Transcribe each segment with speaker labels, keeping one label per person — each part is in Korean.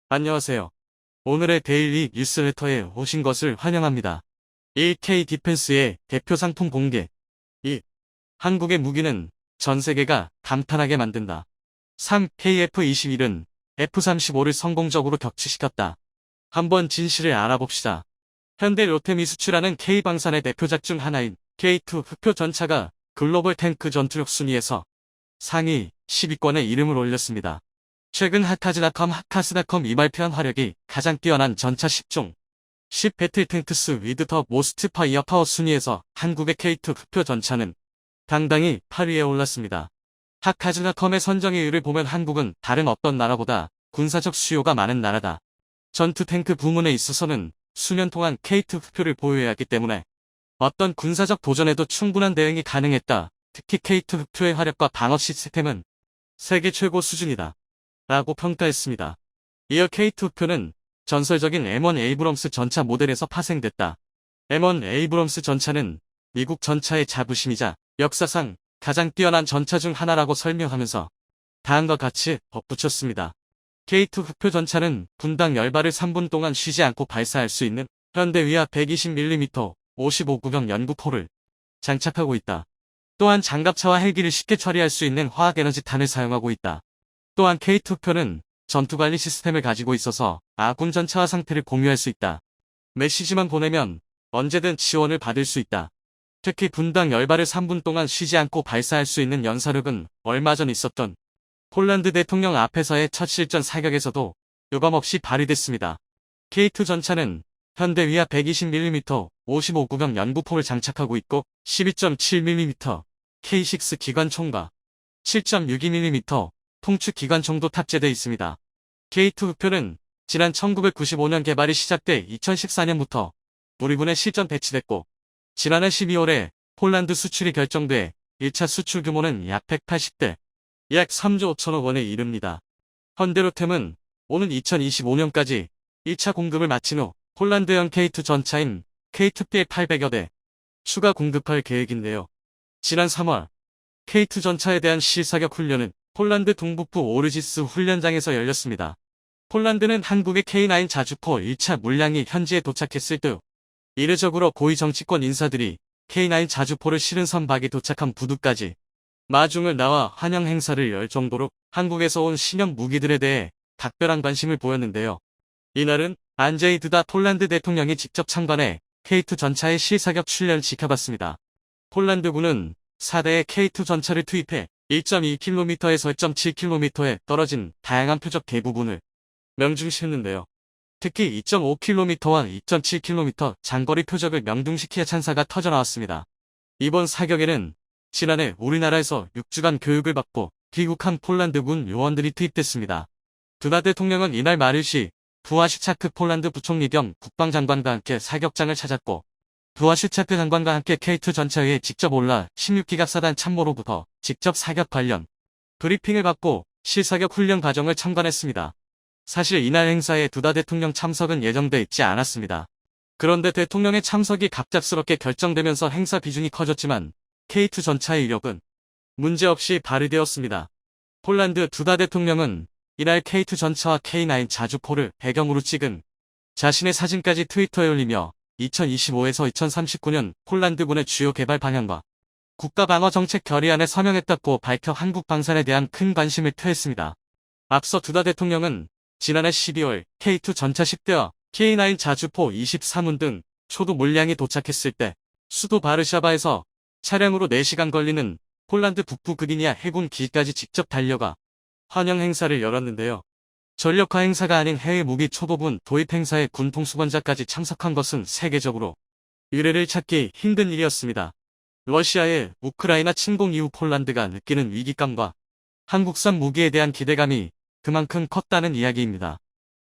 Speaker 1: 안녕하세요. 오늘의 데일리 뉴스레터에 오신 것을 환영합니다. 1K 디펜스의 대표 상품 공개. 2. 한국의 무기는 전 세계가 감탄하게 만든다. 3. KF-21은 F-35를 성공적으로 격추시켰다. 한번 진실을 알아봅시다. 현대 로템이 수출하는 K방산의 대표작 중 하나인 K2 흑표 전차가 글로벌 탱크 전투력 순위에서 상위 10위권에 이름을 올렸습니다. 최근 하카스닷컴 이 발표한 화력이 가장 뛰어난 전차 10종 10 배틀 탱크스 위드 더 모스트 파이어 파워 순위에서 한국의 K2 흑표 전차는 당당히 8위에 올랐습니다. 하카스닷컴의 선정 이유를 보면 한국은 다른 어떤 나라보다 군사적 수요가 많은 나라다. 전투 탱크 부문에 있어서는 수년 동안 K2 흑표를 보유해왔기 때문에 어떤 군사적 도전에도 충분한 대응이 가능했다. 특히 K2 흑표의 화력과 방어 시스템은 세계 최고 수준이다. 라고 평가했습니다. 이어 K2 흑표는 전설적인 M1 에이브럼스 전차 모델에서 파생됐다. M1 에이브럼스 전차는 미국 전차의 자부심이자 역사상 가장 뛰어난 전차 중 하나라고 설명하면서 다음과 같이 덧붙였습니다. K2 흑표 전차는 분당 열발을 3분 동안 쉬지 않고 발사할 수 있는 현대 위압 120mm 55구경 연구포를 장착하고 있다. 또한 장갑차와 헬기를 쉽게 처리할 수 있는 화학에너지탄을 사용하고 있다. 또한 K2 흑표는 전투관리 시스템을 가지고 있어서 아군 전차와 상태를 공유할 수 있다. 메시지만 보내면 언제든 지원을 받을 수 있다. 특히 분당 열발을 3분 동안 쉬지 않고 발사할 수 있는 연사력은 얼마 전 있었던 폴란드 대통령 앞에서의 첫 실전 사격에서도 유감없이 발휘됐습니다. K2 전차는 현대 위압 120mm 55구경 연구포를 장착하고 있고 12.7mm K6 기관총과 7.62mm 통축 기관총도 탑재되어 있습니다. K2 흑표는 지난 1995년 개발이 시작돼 2014년부터 우리군에 실전 배치됐고 지난해 12월에 폴란드 수출이 결정돼 1차 수출 규모는 약 180대, 약 3조 5천억 원에 이릅니다. 현대로템은 오는 2025년까지 1차 공급을 마친 후 폴란드형 K2 전차인 K2B 800여 대 추가 공급할 계획인데요. 지난 3월 K2 전차에 대한 실사격 훈련은 폴란드 동북부 오르지스 훈련장에서 열렸습니다. 폴란드는 한국의 K9 자주포 1차 물량이 현지에 도착했을 때 이례적으로 고위 정치권 인사들이 K9 자주포를 실은 선박이 도착한 부두까지 마중을 나와 환영 행사를 열 정도로 한국에서 온 신형 무기들에 대해 각별한 관심을 보였는데요. 이날은 안제이 드다 폴란드 대통령이 직접 참관해 K2 전차의 실사격 훈련을 지켜봤습니다. 폴란드군은 4대의 K2 전차를 투입해 1.2km에서 1.7km에 떨어진 다양한 표적 대부분을 명중시켰는데요. 특히 2.5km와 2.7km 장거리 표적을 명중시키야 찬사가 터져나왔습니다. 이번 사격에는 지난해 우리나라에서 6주간 교육을 받고 귀국한 폴란드군 요원들이 투입됐습니다. 두다 대통령은 이날 마르시 부하슈차크 폴란드 부총리 겸 국방장관과 함께 사격장을 찾았고 부하슈차크 장관과 함께 K2 전차에 직접 올라 16기갑사단 참모로부터 직접 사격 관련 브리핑을 받고 실사격 훈련 과정을 참관했습니다. 사실 이날 행사에 두다 대통령 참석은 예정돼 있지 않았습니다. 그런데 대통령의 참석이 갑작스럽게 결정되면서 행사 비중이 커졌지만 K2 전차의 위력은 문제없이 발휘되었습니다. 폴란드 두다 대통령은 이날 K2 전차와 K9 자주포를 배경으로 찍은 자신의 사진까지 트위터에 올리며 2025에서 2039년 폴란드군의 주요 개발 방향과 국가방어정책 결의안에 서명했다고 밝혀 한국 방산에 대한 큰 관심을 표했습니다. 앞서 두다 대통령은 지난해 12월 K2 전차 10대와 K9 자주포 23문 등 초도 물량이 도착했을 때 수도 바르샤바에서 차량으로 4시간 걸리는 폴란드 북부 그리니아 해군 기지까지 직접 달려가 환영 행사를 열었는데요. 전력화 행사가 아닌 해외 무기 초도분 도입 행사에 군 통수권자까지 참석한 것은 세계적으로 의뢰를 찾기 힘든 일이었습니다. 러시아의 우크라이나 침공 이후 폴란드가 느끼는 위기감과 한국산 무기에 대한 기대감이 그만큼 컸다는 이야기입니다.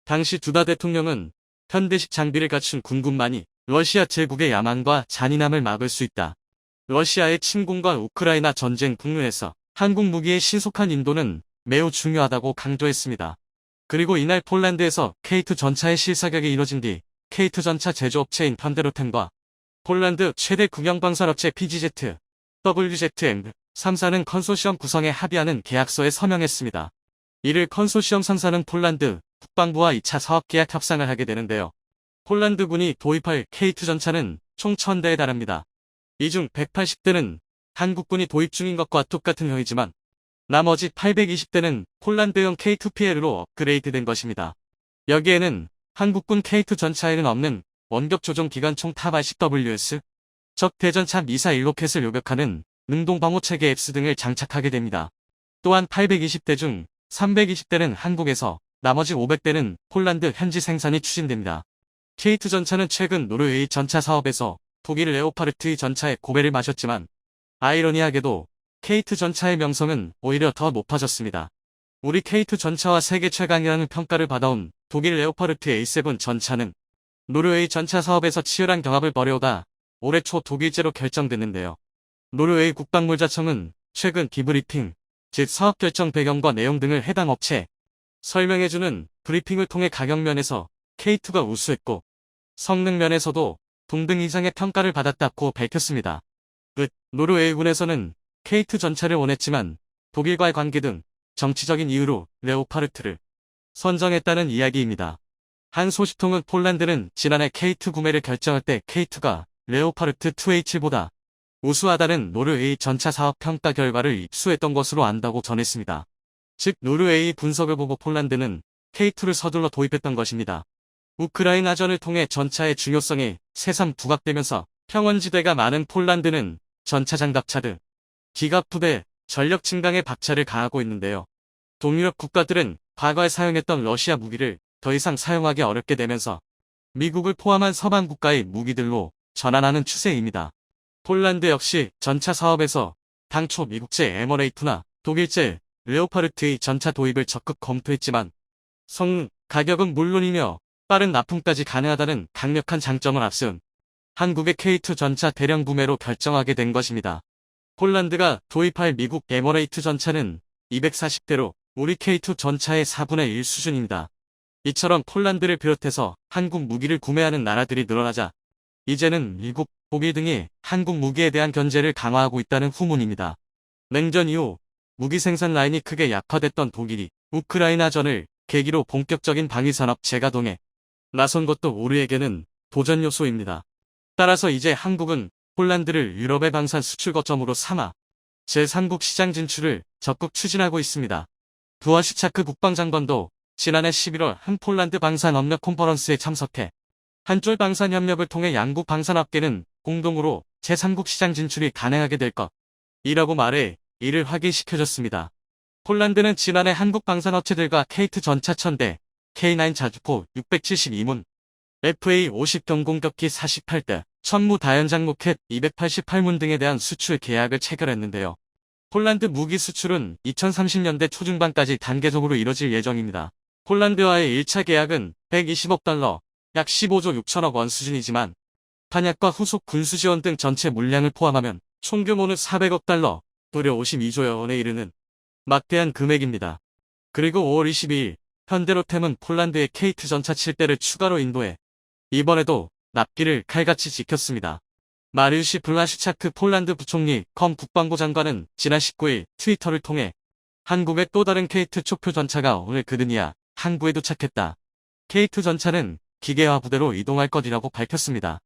Speaker 1: 당시 두다 대통령은 현대식 장비를 갖춘 군군만이 러시아 제국의 야만과 잔인함을 막을 수 있다. 러시아의 침공과 우크라이나 전쟁 국면에서 한국 무기의 신속한 인도는 매우 중요하다고 강조했습니다. 그리고 이날 폴란드에서 K2 전차의 실사격이 이뤄진 뒤 K2 전차 제조업체인 현대로템과 폴란드 최대 국영방산업체 PGZ, WZM 3사는 컨소시엄 구성에 합의하는 계약서에 서명했습니다. 이를 컨소시엄 3사는 폴란드, 국방부와 2차 사업계약 협상을 하게 되는데요. 폴란드군이 도입할 K2 전차는 총 1000대에 달합니다. 이 중 180대는 한국군이 도입 중인 것과 똑같은 형이지만 나머지 820대는 폴란드형 K2PL로 업그레이드된 것입니다. 여기에는 한국군 K2 전차에는 없는 원격 조종 기관총 탑-RCWS, 적 대전차 미사일 로켓을 요격하는 능동방호 체계 앱스 등을 장착하게 됩니다. 또한 820대 중 320대는 한국에서, 나머지 500대는 폴란드 현지 생산이 추진됩니다. K2 전차는 최근 노르웨이 전차 사업에서 독일 레오파르트의 전차에 고배를 마셨지만 아이러니하게도 K2 전차의 명성은 오히려 더 높아졌습니다. 우리 K2 전차와 세계 최강이라는 평가를 받아온 독일 레오파르트 A7 전차는 노르웨이 전차 사업에서 치열한 경합을 벌여오다 올해 초 독일제로 결정됐는데요. 노르웨이 국방물자청은 최근 디브리핑, 즉 사업 결정 배경과 내용 등을 해당 업체에 설명해주는 브리핑을 통해 가격면에서 K2가 우수했고 성능면에서도 동등 이상의 평가를 받았다고 밝혔습니다. 노르웨이군에서는 K2 전차를 원했지만 독일과의 관계 등 정치적인 이유로 레오파르트를 선정했다는 이야기입니다. 한 소식통은 폴란드는 지난해 K2 구매를 결정할 때 K2가 레오파르트 2H보다 우수하다는 노르웨이 전차 사업 평가 결과를 입수했던 것으로 안다고 전했습니다. 즉 노르웨이 분석을 보고 폴란드는 K2를 서둘러 도입했던 것입니다. 우크라이나전을 통해 전차의 중요성이 새삼 부각되면서 평원지대가 많은 폴란드는 전차 장갑차 등 기갑부대 전력 증강에 박차를 가하고 있는데요. 동유럽 국가들은 과거에 사용했던 러시아 무기를 더 이상 사용하기 어렵게 되면서 미국을 포함한 서방 국가의 무기들로 전환하는 추세입니다. 폴란드 역시 전차 사업에서 당초 미국제 M1A2나 독일제 레오파르트의 전차 도입을 적극 검토했지만 성능, 가격은 물론이며 빠른 납품까지 가능하다는 강력한 장점을 앞세운 한국의 K2 전차 대량 구매로 결정하게 된 것입니다. 폴란드가 도입할 미국 M1A2 전차는 240대로 우리 K2 전차의 4분의 1 수준입니다. 이처럼 폴란드를 비롯해서 한국 무기를 구매하는 나라들이 늘어나자 이제는 미국, 독일 등이 한국 무기에 대한 견제를 강화하고 있다는 후문입니다. 냉전 이후 무기 생산 라인이 크게 약화됐던 독일이 우크라이나전을 계기로 본격적인 방위산업 재가동에 나선 것도 우리에게는 도전 요소입니다. 따라서 이제 한국은 폴란드를 유럽의 방산 수출 거점으로 삼아 제3국 시장 진출을 적극 추진하고 있습니다. 부하시차크 국방장관도 지난해 11월 한 폴란드 방산협력 컨퍼런스에 참석해 한쫄 방산협력을 통해 양국 방산업계는 공동으로 제3국 시장 진출이 가능하게 될 것이라고 말해 이를 확인시켜줬습니다. 폴란드는 지난해 한국 방산업체들과 K2 전차 1000대, K9 자주포 672문, FA50 경공격기 48대, 천무 다연장 로켓 288문 등에 대한 수출 계약을 체결했는데요. 폴란드 무기 수출은 2030년대 초중반까지 단계적으로 이뤄질 예정입니다. 폴란드와의 1차 계약은 120억 달러, 약 15조 6천억 원 수준이지만 탄약과 후속 군수 지원 등 전체 물량을 포함하면 총 규모는 400억 달러, 무려 52조 원에 이르는 막대한 금액입니다. 그리고 5월 22일 현대로템은 폴란드의 K2 전차 7대를 추가로 인도해 이번에도 납기를 칼같이 지켰습니다. 마리우시 블라슈차크 폴란드 부총리 컴 국방부 장관은 지난 19일 트위터를 통해 한국의 또 다른 K2 촉표 전차가 오늘 그드니아 항구에 도착했다. K2 전차는 기계화 부대로 이동할 것이라고 밝혔습니다.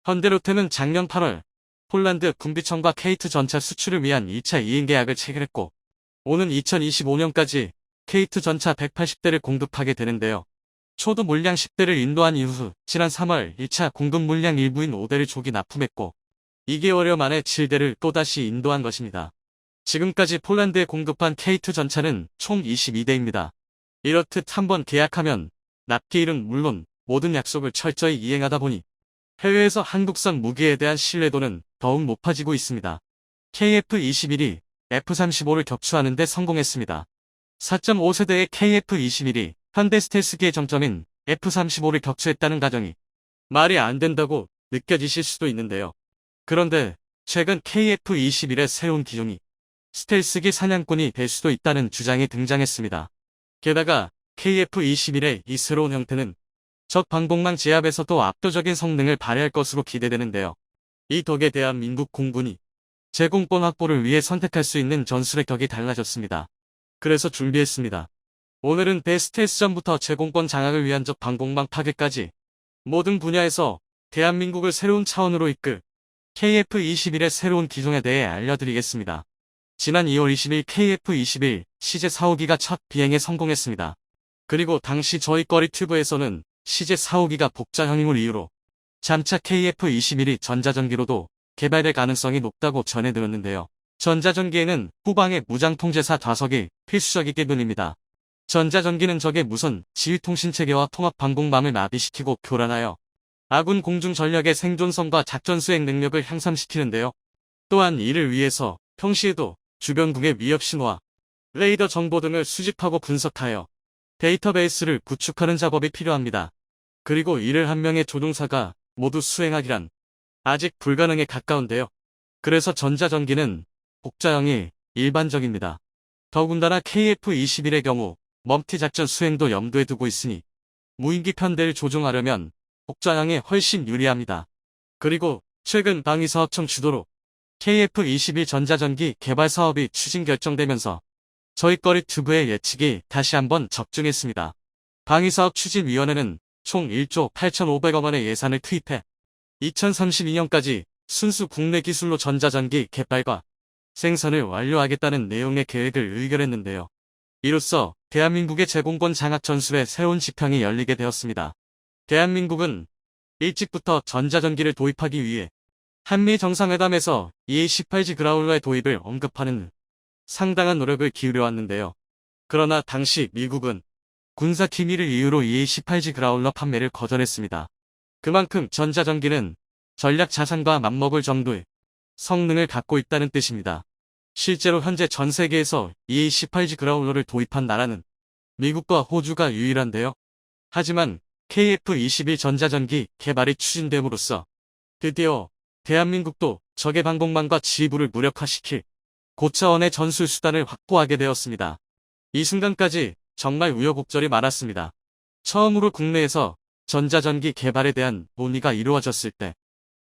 Speaker 1: 현대로템은 작년 8월 폴란드 군비청과 K2 전차 수출을 위한 2차 이행 계약을 체결했고 오는 2025년까지 K2 전차 180대를 공급하게 되는데요. 초도 물량 10대를 인도한 이후 지난 3월 1차 공급 물량 일부인 5대를 조기 납품했고 2개월여 만에 7대를 또다시 인도한 것입니다. 지금까지 폴란드에 공급한 K2 전차는 총 22대입니다. 이렇듯 한번 계약하면 납기일은 물론 모든 약속을 철저히 이행하다 보니 해외에서 한국산 무기에 대한 신뢰도는 더욱 높아지고 있습니다. KF-21이 F-35를 격추하는 데 성공했습니다. 4.5세대의 KF-21이 현대 스텔스기의 정점인 F-35를 격추했다는 가정이 말이 안 된다고 느껴지실 수도 있는데요. 그런데 최근 KF-21의 새로운 기종이 스텔스기 사냥꾼이 될 수도 있다는 주장이 등장했습니다. 게다가 KF-21의 이 새로운 형태는 적 방공망 제압에서도 압도적인 성능을 발휘할 것으로 기대되는데요. 이 덕에 대한민국 공군이 제공권 확보를 위해 선택할 수 있는 전술의 격이 달라졌습니다. 그래서 준비했습니다. 오늘은 베스트S전부터 제공권 장악을 위한 적 방공망 파괴까지 모든 분야에서 대한민국을 새로운 차원으로 이끌 KF-21의 새로운 기종에 대해 알려드리겠습니다. 지난 2월 20일 KF-21 CJ-4호기가 첫 비행에 성공했습니다. 그리고 당시 저희 거리 튜브에서는 CJ-4호기가 복자 형임을 이유로 잠차 KF-21이 전자전기로도 개발될 가능성이 높다고 전해들었는데요. 전자전기에는 후방의 무장통제사 좌석이 필수적이기 때문입니다. 전자전기는 적의 무선 지휘통신체계와 통합방공망을 마비시키고 교란하여 아군 공중 전력의 생존성과 작전 수행 능력을 향상시키는데요. 또한 이를 위해서 평시에도 주변국의 위협 신호와 레이더 정보 등을 수집하고 분석하여 데이터베이스를 구축하는 작업이 필요합니다. 그리고 이를 한 명의 조종사가 모두 수행하기란 아직 불가능에 가까운데요. 그래서 전자전기는 복자형이 일반적입니다. 더군다나 KF-21의 경우 멀티작전 수행도 염두에 두고 있으니 무인기 편대를 조종하려면 복자형이 훨씬 유리합니다. 그리고 최근 방위사업청 주도로 KF-21 전자전기 개발 사업이 추진 결정되면서 저희 거리 튜브의 예측이 다시 한번 적중했습니다. 방위사업추진위원회는 총 1조 8,500억 원의 예산을 투입해 2032년까지 순수 국내 기술로 전자전기 개발과 생산을 완료하겠다는 내용의 계획을 의결했는데요. 이로써 대한민국의 제공권 장악 전술의 새로운 지평이 열리게 되었습니다. 대한민국은 일찍부터 전자전기를 도입하기 위해 한미 정상회담에서 EA-18G 그라울러의 도입을 언급하는 상당한 노력을 기울여 왔는데요. 그러나 당시 미국은 군사 기밀을 이유로 EA-18G 그라울러 판매를 거절했습니다. 그만큼 전자전기는 전략 자산과 맞먹을 정도의 성능을 갖고 있다는 뜻입니다. 실제로 현재 전 세계에서 EA-18G 그라울러를 도입한 나라는 미국과 호주가 유일한데요. 하지만 KF-21 전자전기 개발이 추진됨으로써 드디어 대한민국도 적의 방공망과 지휘부를 무력화시킬 고차원의 전술 수단을 확보하게 되었습니다. 이 순간까지 정말 우여곡절이 많았습니다. 처음으로 국내에서 전자전기 개발에 대한 논의가 이루어졌을 때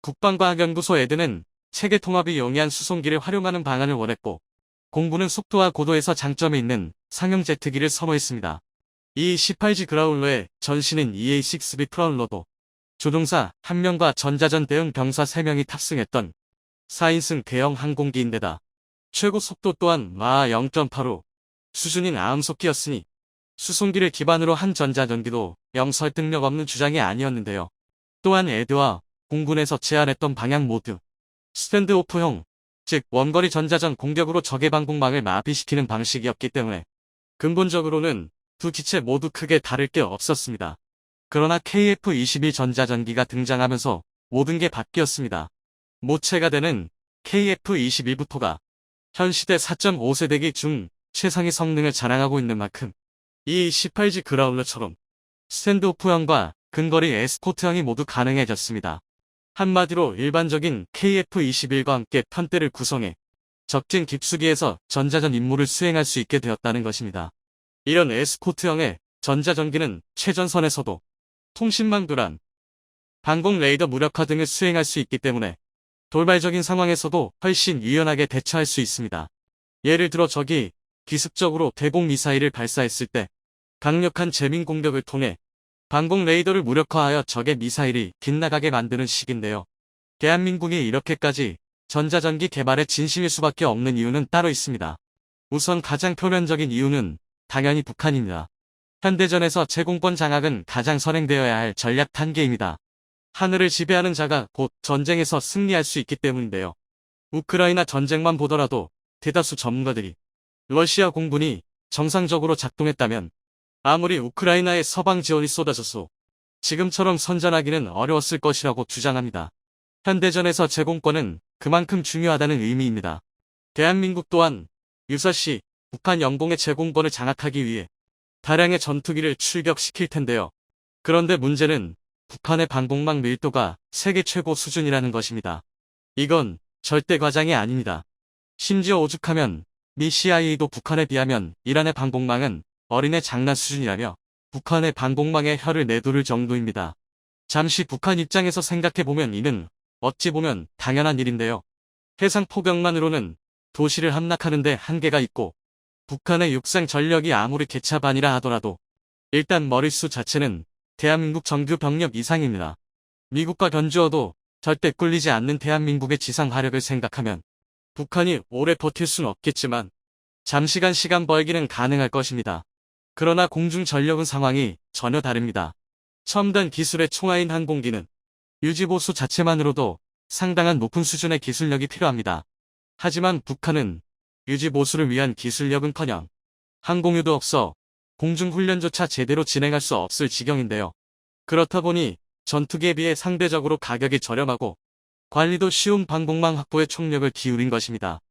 Speaker 1: 국방과학연구소 에드는 체계 통합이 용이한 수송기를 활용하는 방안을 원했고 공군은 속도와 고도에서 장점이 있는 상용 제트기를 선호했습니다. 이 18G 그라울러의 전신인 EA-6B 프라울러도 조종사 1명과 전자전 대응 병사 3명이 탑승했던 4인승 대형 항공기인데다 최고 속도 또한 마하 0.85 수준인 아음속기였으니 수송기를 기반으로 한 전자전기도 영 설득력 없는 주장이 아니었는데요. 또한 에드와 공군에서 제안했던 방향 모두 스탠드오프형, 즉 원거리 전자전 공격으로 적의 방공망을 마비시키는 방식이었기 때문에 근본적으로는 두 기체 모두 크게 다를 게 없었습니다. 그러나 KF-21 전자전기가 등장하면서 모든 게 바뀌었습니다. 모체가 되는 KF-21부터가 현 시대 4.5세대기 중 최상의 성능을 자랑하고 있는 만큼 이 18G 그라울러처럼 스탠드오프형과 근거리 에스코트형이 모두 가능해졌습니다. 한마디로 일반적인 KF-21과 함께 편대를 구성해 적진 깊숙이에서 전자전 임무를 수행할 수 있게 되었다는 것입니다. 이런 에스코트형의 전자전기는 최전선에서도 통신망 교란, 방공 레이더 무력화 등을 수행할 수 있기 때문에 돌발적인 상황에서도 훨씬 유연하게 대처할 수 있습니다. 예를 들어 적이 기습적으로 대공 미사일을 발사했을 때 강력한 재민 공격을 통해 방공 레이더를 무력화하여 적의 미사일이 빗나가게 만드는 식인데요. 대한민국이 이렇게까지 전자전기 개발에 진심일 수밖에 없는 이유는 따로 있습니다. 우선 가장 표면적인 이유는 당연히 북한입니다. 현대전에서 제공권 장악은 가장 선행되어야 할 전략 단계입니다. 하늘을 지배하는 자가 곧 전쟁에서 승리할 수 있기 때문인데요. 우크라이나 전쟁만 보더라도 대다수 전문가들이 러시아 공군이 정상적으로 작동했다면 아무리 우크라이나에 서방 지원이 쏟아져서 지금처럼 선전하기는 어려웠을 것이라고 주장합니다. 현대전에서 제공권은 그만큼 중요하다는 의미입니다. 대한민국 또한 유사시 북한 영공의 제공권을 장악하기 위해 다량의 전투기를 출격시킬 텐데요. 그런데 문제는 북한의 방공망 밀도가 세계 최고 수준이라는 것입니다. 이건 절대 과장이 아닙니다. 심지어 오죽하면 미 CIA도 북한에 비하면 이란의 방공망은 어린애 장난 수준이라며 북한의 방공망에 혀를 내두를 정도입니다. 잠시 북한 입장에서 생각해보면 이는 어찌 보면 당연한 일인데요. 해상 포격만으로는 도시를 함락하는데 한계가 있고 북한의 육상 전력이 아무리 개차반이라 하더라도 일단 머릿수 자체는 대한민국 정규 병력 이상입니다. 미국과 견주어도 절대 꿀리지 않는 대한민국의 지상 화력을 생각하면 북한이 오래 버틸 순 없겠지만 잠시간 시간 벌기는 가능할 것입니다. 그러나 공중 전력은 상황이 전혀 다릅니다. 첨단 기술의 총아인 항공기는 유지보수 자체만으로도 상당한 높은 수준의 기술력이 필요합니다. 하지만 북한은 유지보수를 위한 기술력은커녕 항공유도 없어 공중훈련조차 제대로 진행할 수 없을 지경인데요. 그렇다 보니 전투기에 비해 상대적으로 가격이 저렴하고 관리도 쉬운 방공망 확보에 총력을 기울인 것입니다.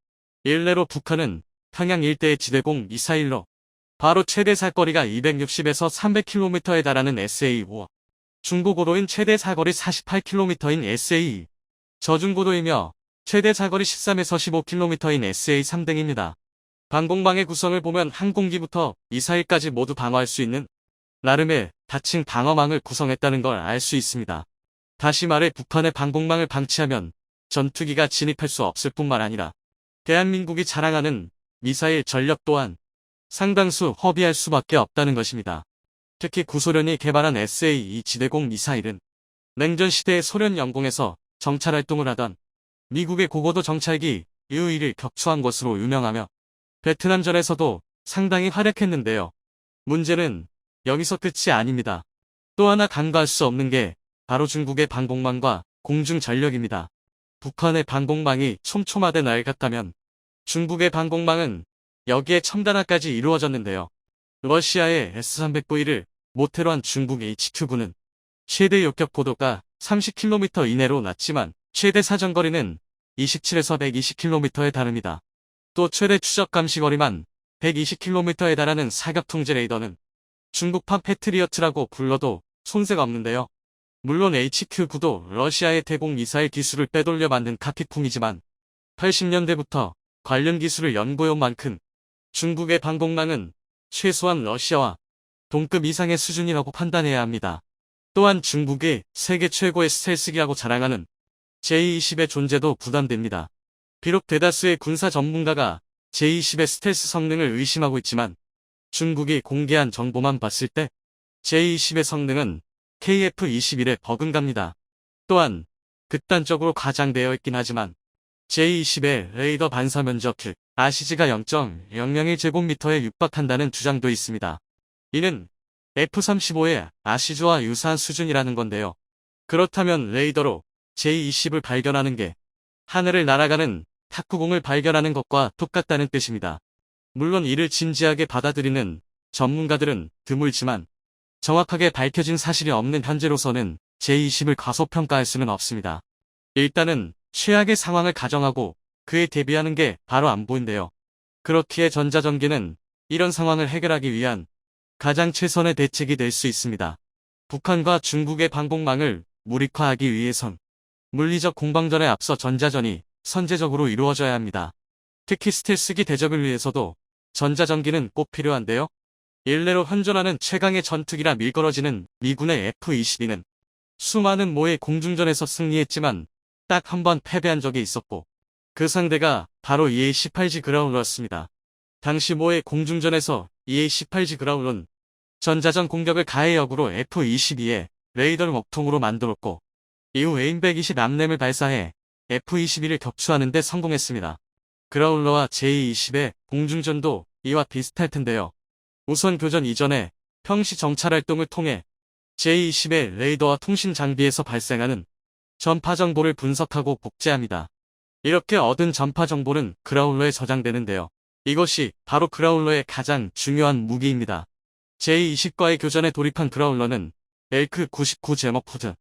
Speaker 1: 일례로 북한은 평양 일대의 지대공 미사일로 바로 최대 사거리가 260에서 300km에 달하는 SA-5, 중고고도인 최대 사거리 48km인 SA-2, 저중고도이며 최대 사거리 13에서 15km인 SA-3 등입니다. 방공망의 구성을 보면 항공기부터 미사일까지 모두 방어할 수 있는 나름의 다층 방어망을 구성했다는 걸 알 수 있습니다. 다시 말해 북한의 방공망을 방치하면 전투기가 진입할 수 없을 뿐만 아니라 대한민국이 자랑하는 미사일 전력 또한 상당수 허비할 수밖에 없다는 것입니다. 특히 구소련이 개발한 SA-2 지대공 미사일은 냉전 시대의 소련 영공에서 정찰활동을 하던 미국의 고고도 정찰기 U-2를 격추한 것으로 유명하며 베트남전에서도 상당히 활약했는데요. 문제는 여기서 끝이 아닙니다. 또 하나 간과할 수 없는 게 바로 중국의 방공망과 공중 전력입니다. 북한의 방공망이 촘촘하되 낡았다면 중국의 방공망은 여기에 첨단화까지 이루어졌는데요. 러시아의 S-300V를 모태로 한 중국 HQ-9는 최대 요격 고도가 30km 이내로 낮지만 최대 사정거리는 27에서 120km에 달합니다. 또 최대 추적 감시거리만 120km에 달하는 사격 통제 레이더는 중국판 패트리어트라고 불러도 손색 없는데요. 물론 HQ-9도 러시아의 대공 미사일 기술을 빼돌려 만든 카피품이지만 80년대부터 관련 기술을 연구해온 만큼 중국의 방공망은 최소한 러시아와 동급 이상의 수준이라고 판단해야 합니다. 또한 중국이 세계 최고의 스텔스기라고 자랑하는 J-20의 존재도 부담됩니다. 비록 대다수의 군사 전문가가 J-20의 스텔스 성능을 의심하고 있지만 중국이 공개한 정보만 봤을 때 J-20의 성능은 KF-21에 버금갑니다. 또한 극단적으로 과장되어 있긴 하지만 J-20의 레이더 반사 면적 즉 RCG가 0.001제곱미터에 육박한다는 주장도 있습니다. 이는 F-35의 RCG와 유사한 수준이라는 건데요. 그렇다면 레이더로 J-20을 발견하는 게 하늘을 날아가는 탁구공을 발견하는 것과 똑같다는 뜻입니다. 물론 이를 진지하게 받아들이는 전문가들은 드물지만 정확하게 밝혀진 사실이 없는 현재로서는 J-20을 과소평가할 수는 없습니다. 일단은 최악의 상황을 가정하고 그에 대비하는 게 바로 안보인데요. 그렇기에 전자전기는 이런 상황을 해결하기 위한 가장 최선의 대책이 될 수 있습니다. 북한과 중국의 방공망을 무력화하기 위해선 물리적 공방전에 앞서 전자전이 선제적으로 이루어져야 합니다. 특히 스텔스기 대적을 위해서도 전자전기는 꼭 필요한데요. 일례로 현존하는 최강의 전투기라 밀걸어지는 미군의 F-22는 수많은 모의 공중전에서 승리했지만 딱 한 번 패배한 적이 있었고 그 상대가 바로 EA-18G 그라울러였습니다. 당시 모의 공중전에서 EA-18G 그라울러는 전자전 공격을 가해 역으로 F-22의 레이더를 먹통으로 만들었고 이후 AIM-120 암램을 발사해 F-21을 격추하는 데 성공했습니다. 그라울러와 J-20의 공중전도 이와 비슷할 텐데요. 우선 교전 이전에 평시 정찰활동을 통해 J-20의 레이더와 통신 장비에서 발생하는 전파 정보를 분석하고 복제합니다. 이렇게 얻은 전파 정보는 그라울러에 저장되는데요. 이것이 바로 그라울러의 가장 중요한 무기입니다. J-20과의 교전에 돌입한 그라울러는 엘크-99 제머포드,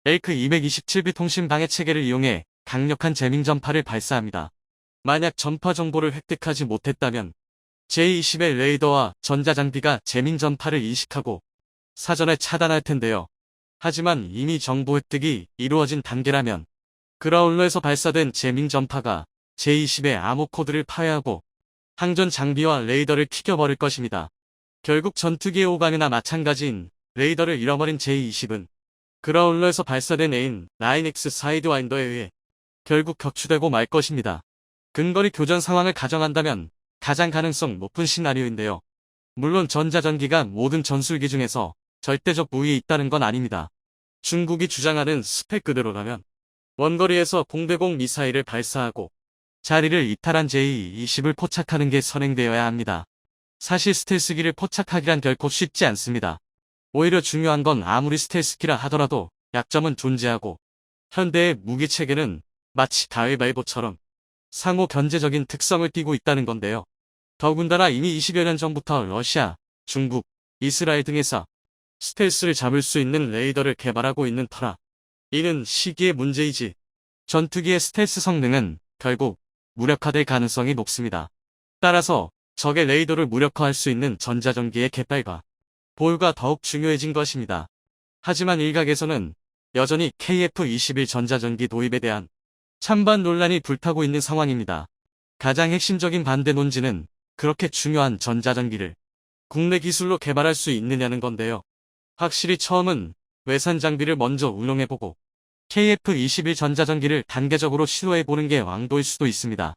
Speaker 1: 엘크-227B 통신 방해 체계를 이용해 강력한 재밍 전파를 발사합니다. 만약 전파 정보를 획득하지 못했다면 J-20의 레이더와 전자장비가 재밍 전파를 인식하고 사전에 차단할 텐데요. 하지만 이미 정보 획득이 이루어진 단계라면 그라울러에서 발사된 재밍 전파가 J-20의 암호 코드를 파괴하고 항전 장비와 레이더를 튀겨버릴 것입니다. 결국 전투기의 오간이나 마찬가지인 레이더를 잃어버린 J-20은 그라울러에서 발사된 AIM-9X 사이드와인더에 의해 결국 격추되고 말 것입니다. 근거리 교전 상황을 가정한다면 가장 가능성 높은 시나리오인데요. 물론 전자전기가 모든 전술기 중에서 절대적 우위에 있다는 건 아닙니다. 중국이 주장하는 스펙 그대로라면 원거리에서 공대공 미사일을 발사하고 자리를 이탈한 J-20을 포착하는 게 선행되어야 합니다. 사실 스텔스기를 포착하기란 결코 쉽지 않습니다. 오히려 중요한 건 아무리 스텔스기라 하더라도 약점은 존재하고 현대의 무기체계는 마치 가위바위보처럼 상호 견제적인 특성을 띠고 있다는 건데요. 더군다나 이미 20여 년 전부터 러시아, 중국, 이스라엘 등에서 스텔스를 잡을 수 있는 레이더를 개발하고 있는 터라 이는 시기의 문제이지 전투기의 스텔스 성능은 결국 무력화될 가능성이 높습니다. 따라서 적의 레이더를 무력화할 수 있는 전자전기의 개발과 보유가 더욱 중요해진 것입니다. 하지만 일각에서는 여전히 KF-21 전자전기 도입에 대한 찬반 논란이 불타고 있는 상황입니다. 가장 핵심적인 반대 논지는 그렇게 중요한 전자전기를 국내 기술로 개발할 수 있느냐는 건데요. 확실히 처음은 외산 장비를 먼저 운용해보고 KF-21 전자전기를 단계적으로 시도해보는 게 왕도일 수도 있습니다.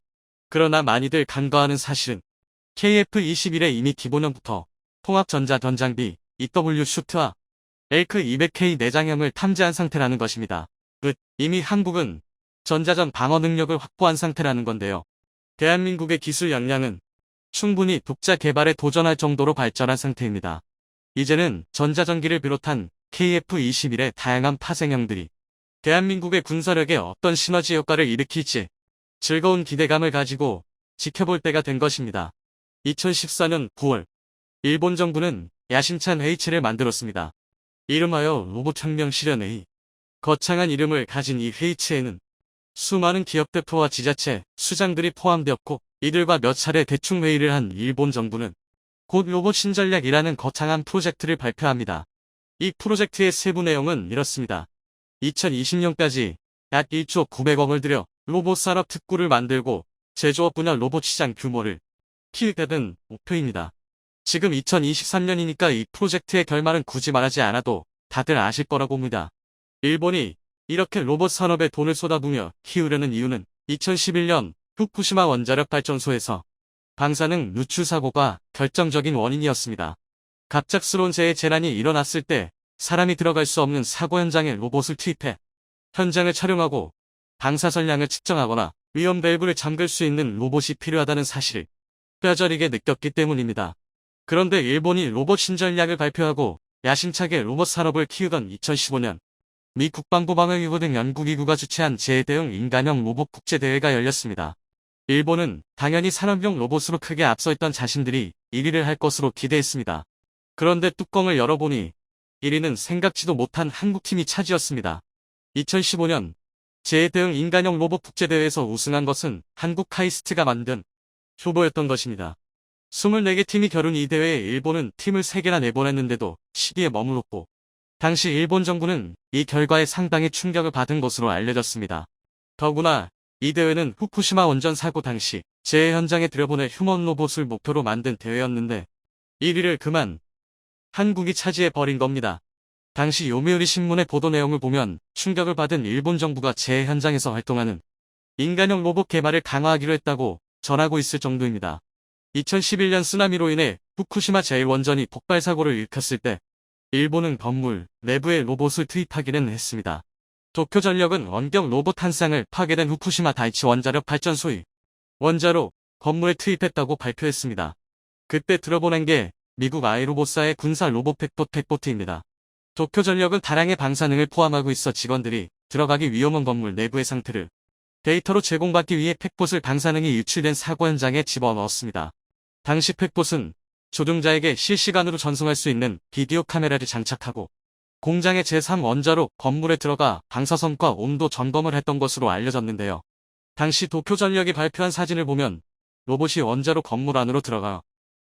Speaker 1: 그러나 많이들 간과하는 사실은 KF-21에 이미 기본형부터 통합전자전장비 EW 슈트와 엘크 200K 내장형을 탐지한 상태라는 것입니다. 이미 한국은 전자전 방어 능력을 확보한 상태라는 건데요. 대한민국의 기술 역량은 충분히 독자 개발에 도전할 정도로 발전한 상태입니다. 이제는 전자전기를 비롯한 KF-21의 다양한 파생형들이 대한민국의 군사력에 어떤 시너지 효과를 일으킬지 즐거운 기대감을 가지고 지켜볼 때가 된 것입니다. 2014년 9월 일본 정부는 야심찬 회의체를 만들었습니다. 이름하여 로봇혁명 실현회의. 거창한 이름을 가진 이 회의체에는 수많은 기업 대표와 지자체, 수장들이 포함되었고 이들과 몇 차례 대충 회의를 한 일본 정부는 곧 로봇 신전략이라는 거창한 프로젝트를 발표합니다. 이 프로젝트의 세부 내용은 이렇습니다. 2020년까지 약 1조 900억을 들여 로봇 산업 특구를 만들고 제조업 분야 로봇 시장 규모를 키우겠다는 목표입니다. 지금 2023년이니까 이 프로젝트의 결말은 굳이 말하지 않아도 다들 아실 거라고 봅니다. 일본이 이렇게 로봇 산업에 돈을 쏟아부으며 키우려는 이유는 2011년 후쿠시마 원자력 발전소에서 방사능 누출 사고가 결정적인 원인이었습니다. 갑작스러운 재난이 일어났을 때 사람이 들어갈 수 없는 사고 현장에 로봇을 투입해 현장을 촬영하고 방사선량을 측정하거나 위험 밸브를 잠글 수 있는 로봇이 필요하다는 사실을 뼈저리게 느꼈기 때문입니다. 그런데 일본이 로봇 신전략을 발표하고 야심차게 로봇 산업을 키우던 2015년 미 국방부 방위부 등 연구기구가 주최한 제 대응 인간형 로봇 국제대회가 열렸습니다. 일본은 당연히 산업용 로봇으로 크게 앞서 있던 자신들이 1위를 할 것으로 기대했습니다. 그런데 뚜껑을 열어보니 1위는 생각지도 못한 한국팀이 차지했습니다. 2015년 제 대응 인간형 로봇 국제대회에서 우승한 것은 한국 카이스트가 만든 후보였던 것입니다. 24개 팀이 겨룬 이 대회에 일본은 팀을 3개나 내보냈는데도 10위에 머물렀고 당시 일본 정부는 이 결과에 상당히 충격을 받은 것으로 알려졌습니다. 더구나 이 대회는 후쿠시마 원전 사고 당시 재해 현장에 들여보낼 휴먼 로봇을 목표로 만든 대회였는데 1위를 그만 한국이 차지해버린 겁니다. 당시 요미우리 신문의 보도 내용을 보면 충격을 받은 일본 정부가 재해 현장에서 활동하는 인간형 로봇 개발을 강화하기로 했다고 전하고 있을 정도입니다. 2011년 쓰나미로 인해 후쿠시마 제1원전이 폭발 사고를 일으켰을 때 일본은 건물 내부에 로봇을 투입하기는 했습니다. 도쿄전력은 원격 로봇 한 쌍을 파괴된 후쿠시마 다이치 원자력 발전소의 원자로 건물에 투입했다고 발표했습니다. 그때 들어보낸 게 미국 아이로봇사의 군사 로봇 팩보트입니다. 도쿄전력은 다량의 방사능을 포함하고 있어 직원들이 들어가기 위험한 건물 내부의 상태를 데이터로 제공받기 위해 팩봇을 방사능이 유출된 사고 현장에 집어넣었습니다. 당시 팩봇은 조종자에게 실시간으로 전송할 수 있는 비디오 카메라를 장착하고 공장의 제3원자로 건물에 들어가 방사선과 온도 점검을 했던 것으로 알려졌는데요. 당시 도쿄전력이 발표한 사진을 보면 로봇이 원자로 건물 안으로 들어가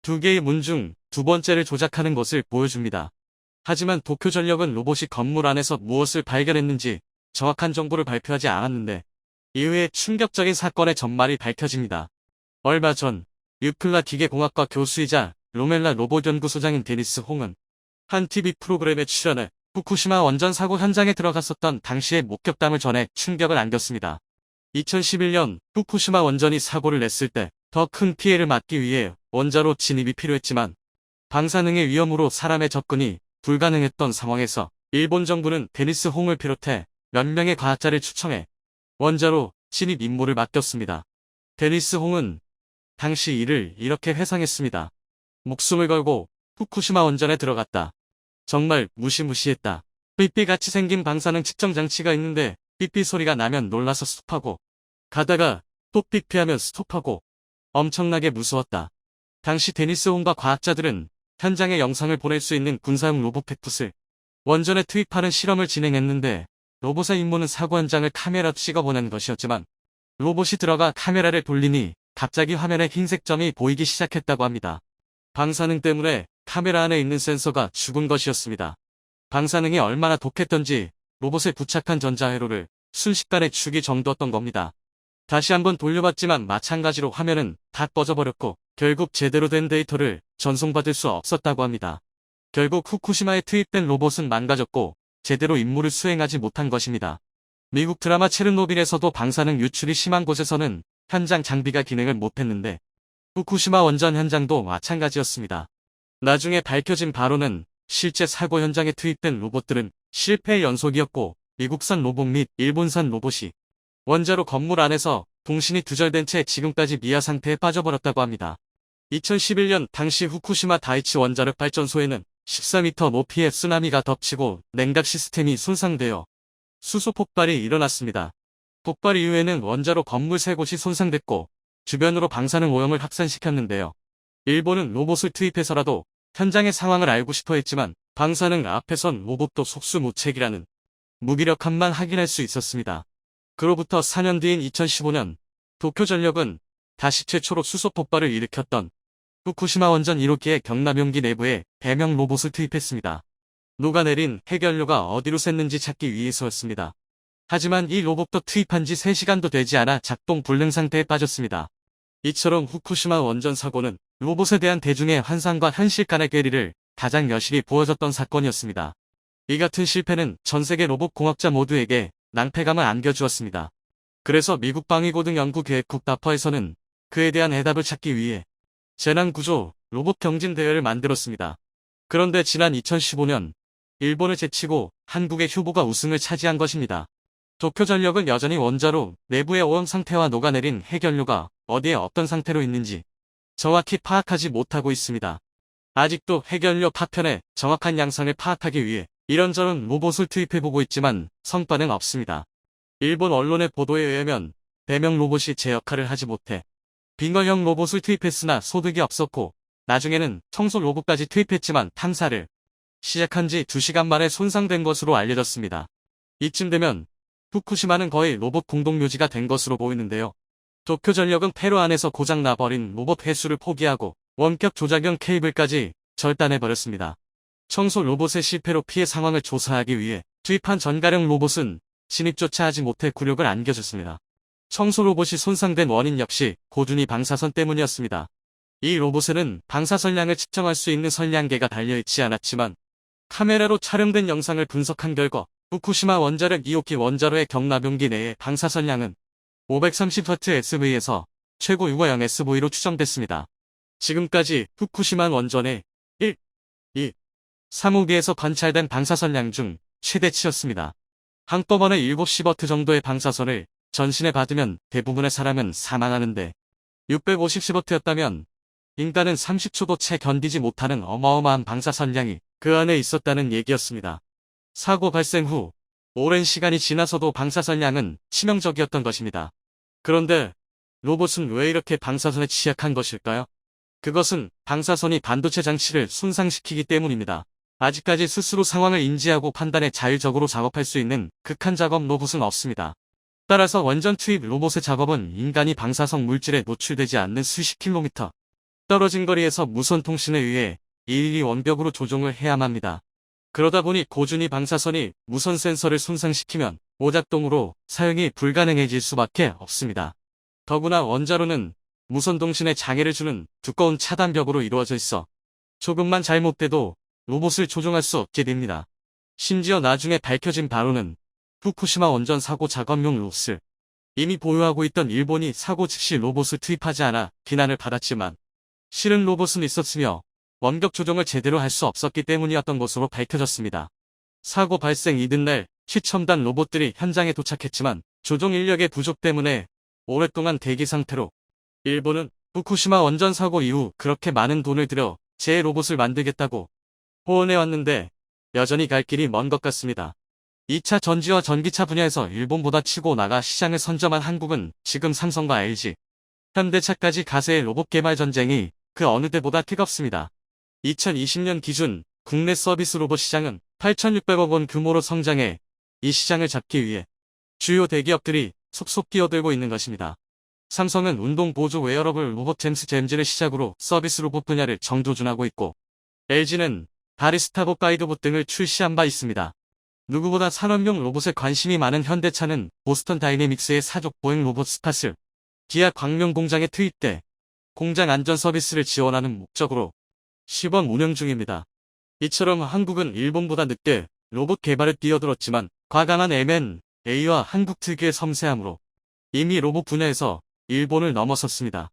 Speaker 1: 2개의 문 중 2번째를 조작하는 것을 보여줍니다. 하지만 도쿄전력은 로봇이 건물 안에서 무엇을 발견했는지 정확한 정보를 발표하지 않았는데 이후에 충격적인 사건의 전말이 밝혀집니다. 얼마 전 유클라 기계공학과 교수이자 로멜라 로봇 연구소장인 데니스 홍은 한 TV 프로그램에 출연해 후쿠시마 원전 사고 현장에 들어갔었던 당시의 목격담을 전해 충격을 안겼습니다. 2011년 후쿠시마 원전이 사고를 냈을 때 더 큰 피해를 막기 위해 원자로 진입이 필요했지만 방사능의 위험으로 사람의 접근이 불가능했던 상황에서 일본 정부는 데니스 홍을 비롯해 몇 명의 과학자를 추천해 원자로 진입 임무를 맡겼습니다. 데니스 홍은 당시 이를 이렇게 회상했습니다. 목숨을 걸고 후쿠시마 원전에 들어갔다. 정말 무시무시했다. 삐삐같이 생긴 방사능 측정 장치가 있는데 삐삐 소리가 나면 놀라서 스톱하고 가다가 또 삐삐하면 스톱하고 엄청나게 무서웠다. 당시 데니스 홍과 과학자들은 현장에 영상을 보낼 수 있는 군사용 로봇 펫풋을 원전에 투입하는 실험을 진행했는데 로봇의 임무는 사고 현장을 카메라로 찍어보는 것이었지만 로봇이 들어가 카메라를 돌리니 갑자기 화면에 흰색 점이 보이기 시작했다고 합니다. 방사능 때문에 카메라 안에 있는 센서가 죽은 것이었습니다. 방사능이 얼마나 독했던지 로봇에 부착한 전자회로를 순식간에 죽이 정도었던 겁니다. 다시 한번 돌려봤지만 마찬가지로 화면은 다 꺼져버렸고 결국 제대로 된 데이터를 전송받을 수 없었다고 합니다. 결국 후쿠시마에 투입된 로봇은 망가졌고 제대로 임무를 수행하지 못한 것입니다. 미국 드라마 체르노빌에서도 방사능 유출이 심한 곳에서는 현장 장비가 기능을 못했는데 후쿠시마 원전 현장도 마찬가지였습니다. 나중에 밝혀진 바로는 실제 사고 현장에 투입된 로봇들은 실패의 연속이었고 미국산 로봇 및 일본산 로봇이 원자로 건물 안에서 동신이 두절된 채 지금까지 미아 상태에 빠져버렸다고 합니다. 2011년 당시 후쿠시마 다이치 원자력 발전소에는 14m 높이의 쓰나미가 덮치고 냉각 시스템이 손상되어 수소 폭발이 일어났습니다. 폭발 이후에는 원자로 건물 3곳이 손상됐고 주변으로 방사능 오염을 확산시켰는데요. 일본은 로봇을 투입해서라도 현장의 상황을 알고 싶어 했지만 방사능 앞에선 로봇도 속수무책이라는 무기력함만 확인할 수 있었습니다. 그로부터 4년 뒤인 2015년 도쿄전력은 다시 최초로 수소 폭발을 일으켰던 후쿠시마 원전 1호기의 경납용기 내부에 대명 로봇을 투입했습니다. 녹아내린 해결료가 어디로 샜는지 찾기 위해서였습니다. 하지만 이 로봇도 투입한 지 3시간도 되지 않아 작동 불능 상태에 빠졌습니다. 이처럼 후쿠시마 원전 사고는 로봇에 대한 대중의 환상과 현실 간의 괴리를 가장 여실히 보여줬던 사건이었습니다. 이 같은 실패는 전 세계 로봇 공학자 모두에게 낭패감을 안겨주었습니다. 그래서 미국 방위고등연구계획국 다퍼에서는 그에 대한 해답을 찾기 위해 재난구조 로봇 경진 대회를 만들었습니다. 그런데 지난 2015년 일본을 제치고 한국의 휴보가 우승을 차지한 것입니다. 도쿄전력은 여전히 원자로 내부의 오염 상태와 녹아내린 해결료가 어디에 어떤 상태로 있는지 정확히 파악하지 못하고 있습니다. 아직도 해결료 파편의 정확한 양상을 파악하기 위해 이런저런 로봇을 투입해보고 있지만 성과는 없습니다. 일본 언론의 보도에 의하면 대명 로봇이 제 역할을 하지 못해 빙어형 로봇을 투입했으나 소득이 없었고 나중에는 청소 로봇까지 투입했지만 탐사를 시작한 지 2시간 만에 손상된 것으로 알려졌습니다. 이쯤 되면 후쿠시마는 거의 로봇 공동묘지가 된 것으로 보이는데요. 도쿄전력은 폐로 안에서 고장나버린 로봇 회수를 포기하고 원격 조작용 케이블까지 절단해버렸습니다. 청소 로봇의 실패로 피해 상황을 조사하기 위해 투입한 전가령 로봇은 진입조차 하지 못해 굴욕을 안겨줬습니다. 청소 로봇이 손상된 원인 역시 고준위 방사선 때문이었습니다. 이 로봇에는 방사선량을 측정할 수 있는 선량계가 달려있지 않았지만 카메라로 촬영된 영상을 분석한 결과 후쿠시마 원자력 2호기 원자로의 경납용기 내의 방사선량은 530W SV에서 최고 6.0 SV로 추정됐습니다. 지금까지 후쿠시마 원전의 1, 2, 3호기에서 관찰된 방사선량 중 최대치였습니다. 한꺼번에 710W 정도의 방사선을 전신에 받으면 대부분의 사람은 사망하는데 650W였다면 인간은 30초도 채 견디지 못하는 어마어마한 방사선량이 그 안에 있었다는 얘기였습니다. 사고 발생 후 오랜 시간이 지나서도 방사선량은 치명적이었던 것입니다. 그런데 로봇은 왜 이렇게 방사선에 취약한 것일까요? 그것은 방사선이 반도체 장치를 손상시키기 때문입니다. 아직까지 스스로 상황을 인지하고 판단해 자율적으로 작업할 수 있는 극한 작업 로봇은 없습니다. 따라서 원전 투입 로봇의 작업은 인간이 방사성 물질에 노출되지 않는 수십 킬로미터 떨어진 거리에서 무선 통신에 의해 일일이 원격으로 조종을 해야만 합니다. 그러다 보니 고준위 방사선이 무선 센서를 손상시키면 오작동으로 사용이 불가능해질 수밖에 없습니다. 더구나 원자로는 무선 통신에 장애를 주는 두꺼운 차단벽으로 이루어져 있어 조금만 잘못돼도 로봇을 조종할 수 없게 됩니다. 심지어 나중에 밝혀진 바로는 후쿠시마 원전 사고 작업용 로봇을 이미 보유하고 있던 일본이 사고 즉시 로봇을 투입하지 않아 비난을 받았지만 실은 로봇은 있었으며 원격 조종을 제대로 할 수 없었기 때문이었던 것으로 밝혀졌습니다. 사고 발생 이튿날 최첨단 로봇들이 현장에 도착했지만 조종 인력의 부족 때문에 오랫동안 대기 상태로 일본은 후쿠시마 원전 사고 이후 그렇게 많은 돈을 들여 제 로봇을 만들겠다고 호언해왔는데 여전히 갈 길이 먼 것 같습니다. 2차 전지와 전기차 분야에서 일본보다 치고 나가 시장을 선점한 한국은 지금 삼성과 LG, 현대차까지 가세의 로봇 개발 전쟁이 그 어느 때보다 뜨겁습니다. 2020년 기준 국내 서비스 로봇 시장은 8,600억 원 규모로 성장해 이 시장을 잡기 위해 주요 대기업들이 속속 뛰어들고 있는 것입니다. 삼성은 운동 보조 웨어러블 로봇 잼스를 시작으로 서비스 로봇 분야를 정조준하고 있고 LG는 바리스타봇 가이드봇 등을 출시한 바 있습니다. 누구보다 산업용 로봇에 관심이 많은 현대차는 보스턴 다이내믹스의 사족 보행 로봇 스팟을 기아 광명 공장에 투입돼 공장 안전 서비스를 지원하는 목적으로 시범 운영 중입니다. 이처럼 한국은 일본보다 늦게 로봇 개발에 뛰어들었지만 과감한 M&A와 한국 특유의 섬세함으로 이미 로봇 분야에서 일본을 넘어섰습니다.